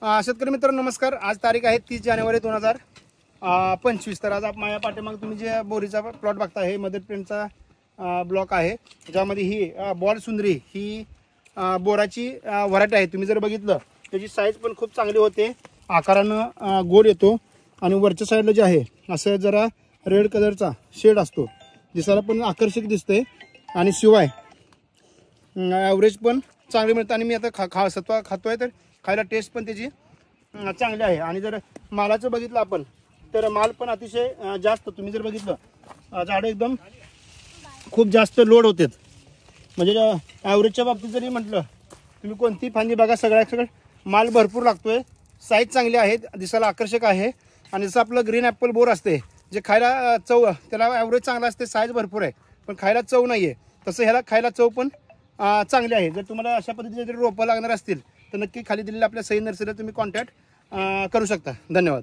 शेतकरी मित्रांनो नमस्कार। आज तारीख आहे 30 जानेवारी 2025। तर आज माझ्या पाठीमागे तुम्ही जे बोरीचा प्लॉट बघता हे मदर प्रिंटचा ब्लॉक आहे। ज्यामध्ये ही बॉल सुंदरी ही बोराची व्हरायटी आहे। तुम्ही जर बघितलं त्याची साईज पण खूप चांगली होते, आकारानं गोल येतो आणि वरच्या साईडला जे आहे असं जरा रेड कलरचा शेड असतो, दिसायला पण आकर्षक दिसते आणि शिवाय ॲव्हरेज पण चांगली मिळतं। आणि मी आता सत्वा खातोय तर खायला टेस्ट पण त्याची चांगली आहे। आणि जर मालाचं बघितलं आपण तर माल पण अतिशय जास्त, तुम्ही जर बघितलं झाडं एकदम खूप जास्त लोड होतात। म्हणजे ॲव्हरेजच्या बाबतीत जरी म्हटलं तुम्ही कोणती फांदी बघा सगळं माल भरपूर लागतोय, साईज चांगली आहे, दिसायला आकर्षक आहे। आणि जसं आपलं ग्रीन ॲपल बोर असते जे खायला चव त्याला ॲव्हरेज चांगला असते, साईज भरपूर आहे पण खायला चव नाही आहे, तसं ह्याला खायला चव पण चांगली आहे। जर तुम्हाला अशा पद्धतीचे जरी रोपं लागणार असतील तर नक्की खाली दिलेल्या आपल्या सई नर्सरीला तुम्ही कॉन्टॅक्ट करू शकता। धन्यवाद।